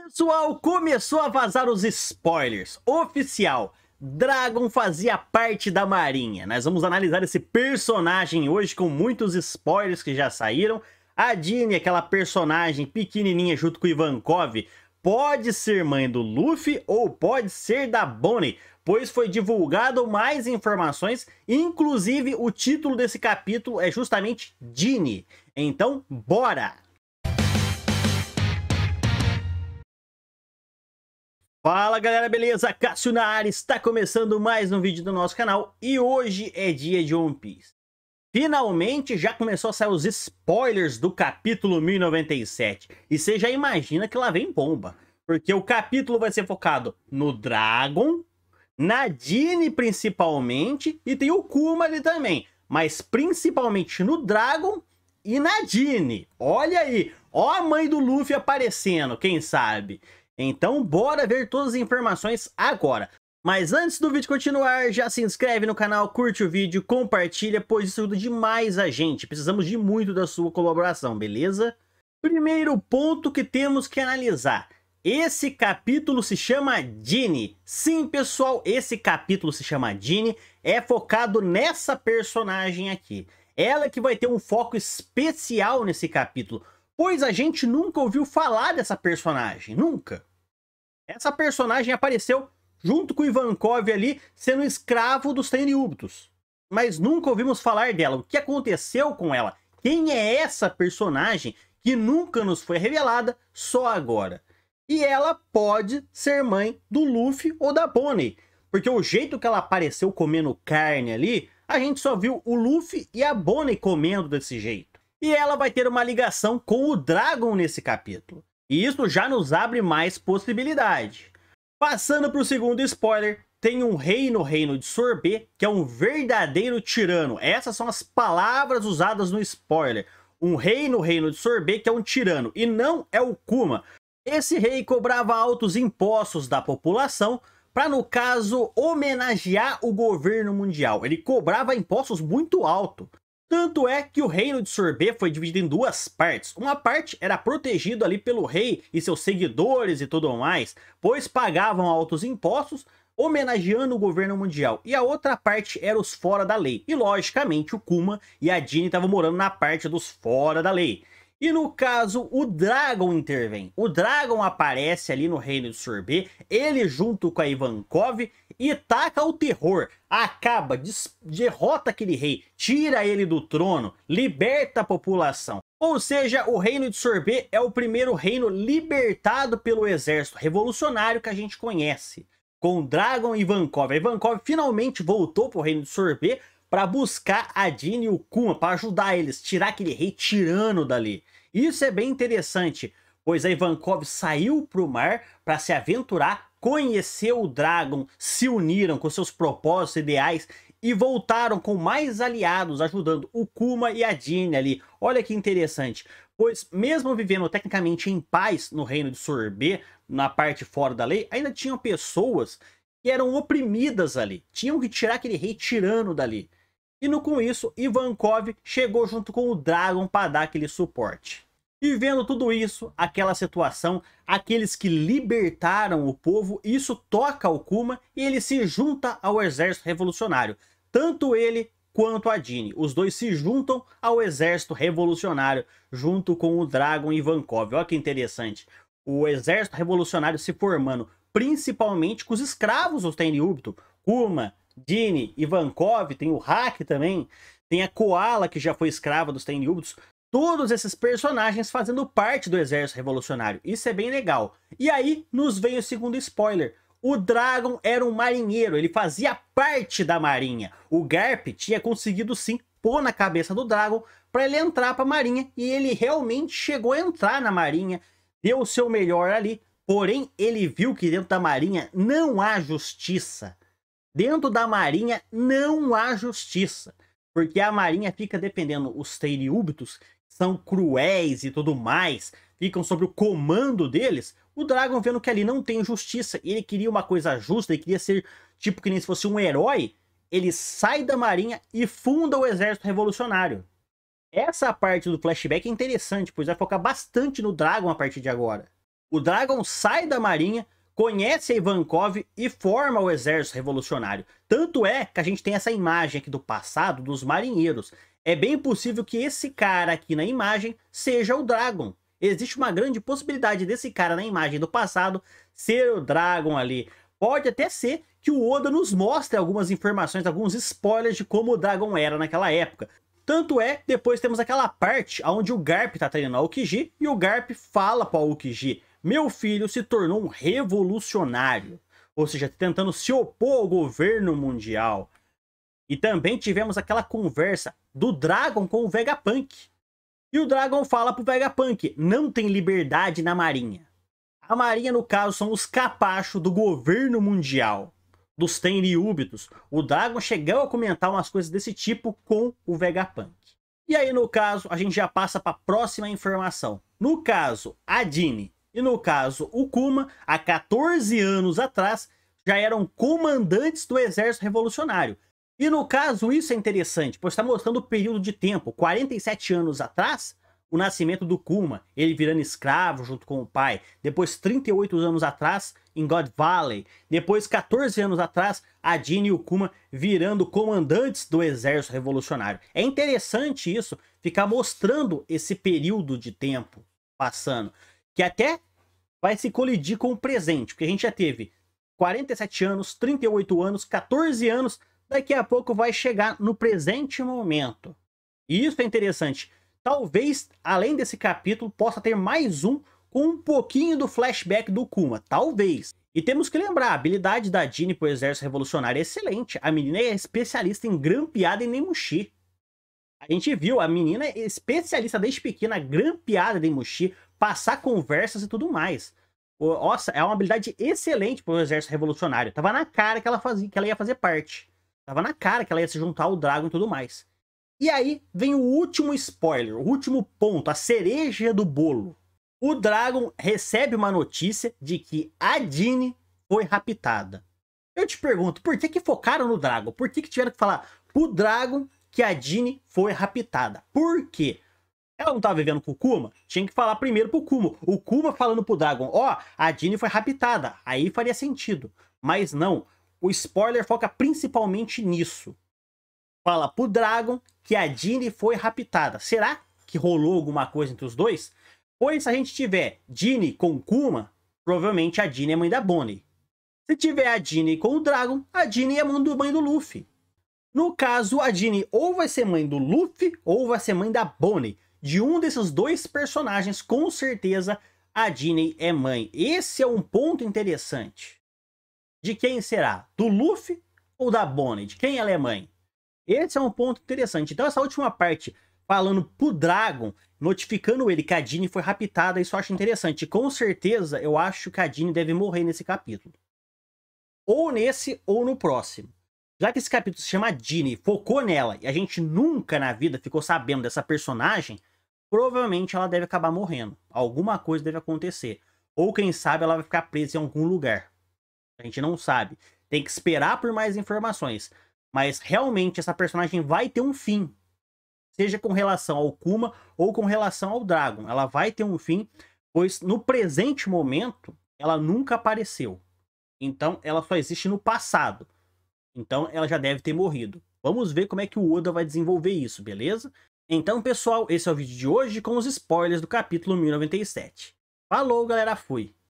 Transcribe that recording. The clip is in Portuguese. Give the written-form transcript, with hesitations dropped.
Pessoal, começou a vazar os spoilers. Oficial, Dragon fazia parte da Marinha. Nós vamos analisar esse personagem hoje com muitos spoilers que já saíram. A Dini, aquela personagem pequenininha junto com o Ivankov, pode ser mãe do Luffy ou pode ser da Bonnie, pois foi divulgado mais informações, inclusive o título desse capítulo é justamente Dini. Então, bora! Fala galera, beleza? Cássio na área, está começando mais um vídeo do nosso canal e hoje é dia de One Piece. Finalmente já começou a sair os spoilers do capítulo 1097 e você já imagina que lá vem bomba, porque o capítulo vai ser focado no Dragon, na Dini principalmente e tem o Kuma ali também, mas principalmente no Dragon e na Dini. Olha aí, ó a mãe do Luffy aparecendo, quem sabe? Então bora ver todas as informações agora. Mas antes do vídeo continuar, já se inscreve no canal, curte o vídeo, compartilha, pois isso ajuda demais a gente. Precisamos de muito da sua colaboração, beleza? Primeiro ponto que temos que analisar. Esse capítulo se chama Dini. Sim, pessoal, esse capítulo se chama Dini. É focado nessa personagem aqui. Ela que vai ter um foco especial nesse capítulo, pois a gente nunca ouviu falar dessa personagem, nunca. Essa personagem apareceu junto com o Ivankov ali, sendo escravo dos Tenryubitos. Mas nunca ouvimos falar dela. O que aconteceu com ela? Quem é essa personagem que nunca nos foi revelada, só agora? E ela pode ser mãe do Luffy ou da Bonnie, porque o jeito que ela apareceu comendo carne ali, a gente só viu o Luffy e a Bonnie comendo desse jeito. E ela vai ter uma ligação com o Dragon nesse capítulo. E isso já nos abre mais possibilidade. Passando para o segundo spoiler, tem um rei no reino de Sorbet, que é um verdadeiro tirano. Essas são as palavras usadas no spoiler. Um rei no reino de Sorbet que é um tirano, e não é o Kuma. Esse rei cobrava altos impostos da população, para, no caso, homenagear o governo mundial. Ele cobrava impostos muito altos. Tanto é que o reino de Sorbet foi dividido em duas partes. Uma parte era protegido ali pelo rei e seus seguidores e tudo mais, pois pagavam altos impostos, homenageando o governo mundial. E a outra parte era os fora da lei. E logicamente o Kuma e a Dini estavam morando na parte dos fora da lei. E no caso, o Dragon intervém. O Dragon aparece ali no reino de Sorbet, ele junto com a Ivankov, e taca o terror. Acaba, derrota aquele rei, tira ele do trono, liberta a população. Ou seja, o reino de Sorbet é o primeiro reino libertado pelo exército revolucionário que a gente conhece. Com Dragon e Ivankov. A Ivankov finalmente voltou para o reino de Sorbet para buscar a Dini e o Kuma, para ajudar eles, tirar aquele rei tirano dali. Isso é bem interessante, pois a Ivankov saiu para o mar para se aventurar, conheceu o Dragon, se uniram com seus propósitos ideais e voltaram com mais aliados, ajudando o Kuma e a Dini ali. Olha que interessante, pois mesmo vivendo tecnicamente em paz no reino de Sorbet, na parte fora da lei, ainda tinham pessoas que eram oprimidas ali, tinham que tirar aquele rei tirano dali. E com isso, Ivankov chegou junto com o Dragon para dar aquele suporte. E vendo tudo isso, aquela situação, aqueles que libertaram o povo, isso toca o Kuma e ele se junta ao exército revolucionário. Tanto ele quanto a Dini. Os dois se juntam ao exército revolucionário junto com o Dragon e Ivankov. Olha que interessante. O exército revolucionário se formando principalmente com os escravos dos Tenryubito. Kuma, Dini, Ivankov, tem o Haki também, tem a Koala que já foi escrava dos Tenryubitos. Todos esses personagens fazendo parte do exército revolucionário. Isso é bem legal. E aí nos vem o segundo spoiler. O Dragon era um marinheiro, ele fazia parte da marinha. O Garp tinha conseguido sim pôr na cabeça do Dragon para ele entrar para a marinha. E ele realmente chegou a entrar na marinha, deu o seu melhor ali. Porém, ele viu que dentro da marinha não há justiça. Dentro da marinha não há justiça. Porque a marinha fica dependendo, os Tenryubitos são cruéis e tudo mais, ficam sob o comando deles. O Dragon, vendo que ali não tem justiça, ele queria uma coisa justa, ele queria ser tipo que nem se fosse um herói, ele sai da marinha e funda o exército revolucionário. Essa parte do flashback é interessante, pois vai focar bastante no Dragon a partir de agora. O Dragon sai da marinha, conhece a Ivankov e forma o exército revolucionário. Tanto é que a gente tem essa imagem aqui do passado dos marinheiros. É bem possível que esse cara aqui na imagem seja o Dragon. Existe uma grande possibilidade desse cara na imagem do passado ser o Dragon ali. Pode até ser que o Oda nos mostre algumas informações, alguns spoilers de como o Dragon era naquela época. Tanto é, depois temos aquela parte onde o Garp tá treinando a Aokiji e o Garp fala para o Aokiji: meu filho se tornou um revolucionário. Ou seja, tentando se opor ao governo mundial. E também tivemos aquela conversa do Dragon com o Vegapunk. E o Dragon fala pro Vegapunk: não tem liberdade na marinha. A marinha, no caso, são os capachos do governo mundial, dos Tenryubitos. O Dragon chegou a comentar umas coisas desse tipo com o Vegapunk. E aí, no caso, a gente já passa para a próxima informação. No caso, a Dini e no caso, o Kuma, há 14 anos atrás, já eram comandantes do exército revolucionário. E no caso, isso é interessante, pois está mostrando o período de tempo. 47 anos atrás, o nascimento do Kuma, ele virando escravo junto com o pai. Depois, 38 anos atrás, em God Valley. Depois, 14 anos atrás, a Dini e o Kuma virando comandantes do exército revolucionário. É interessante isso, ficar mostrando esse período de tempo passando, que até vai se colidir com o presente, porque a gente já teve 47 anos, 38 anos, 14 anos, daqui a pouco vai chegar no presente momento. E isso é interessante. Talvez, além desse capítulo, possa ter mais um com um pouquinho do flashback do Kuma. Talvez. E temos que lembrar, a habilidade da Dini pro exército revolucionário é excelente. A menina é especialista em grampeada e Nemushi. A gente viu, a menina é especialista desde pequena, grampeada de Nemushi, passar conversas e tudo mais. Nossa, é uma habilidade excelente pro exército revolucionário. Tava na cara que ela ia fazer parte. Tava na cara que ela ia se juntar ao Dragon e tudo mais. E aí vem o último spoiler, o último ponto, a cereja do bolo. O Dragon recebe uma notícia de que a Dini foi raptada. Eu te pergunto, por que focaram no Dragon? Por que tiveram que falar pro Dragon que a Dini foi raptada? Por quê? Ela não tava vivendo com o Kuma? Tinha que falar primeiro pro Kuma. O Kuma falando pro Dragon: ó, a Dini foi raptada. Aí faria sentido. Mas não, o spoiler foca principalmente nisso. Fala pro Dragon que a Dini foi raptada. Será que rolou alguma coisa entre os dois? Pois se a gente tiver Dini com Kuma, provavelmente a Dini é mãe da Bonnie. Se tiver a Dini com o Dragon, a Dini é mãe do Luffy. No caso, a Dini ou vai ser mãe do Luffy ou vai ser mãe da Bonnie. De um desses dois personagens, com certeza, a Dini é mãe. Esse é um ponto interessante. De quem será? Do Luffy ou da Bonnie? De quem ela é mãe? Esse é um ponto interessante. Então essa última parte, falando pro Dragon, notificando ele que a Dini foi raptada, isso eu acho interessante. Com certeza, eu acho que a Dini deve morrer nesse capítulo. Ou nesse, ou no próximo. Já que esse capítulo se chama Dini, focou nela, e a gente nunca na vida ficou sabendo dessa personagem, provavelmente ela deve acabar morrendo. Alguma coisa deve acontecer. Ou quem sabe ela vai ficar presa em algum lugar. A gente não sabe. Tem que esperar por mais informações. Mas realmente essa personagem vai ter um fim. Seja com relação ao Kuma ou com relação ao Dragon. Ela vai ter um fim, pois no presente momento ela nunca apareceu. Então ela só existe no passado. Então ela já deve ter morrido. Vamos ver como é que o Oda vai desenvolver isso, beleza? Então, pessoal, esse é o vídeo de hoje com os spoilers do capítulo 1097. Falou, galera, fui!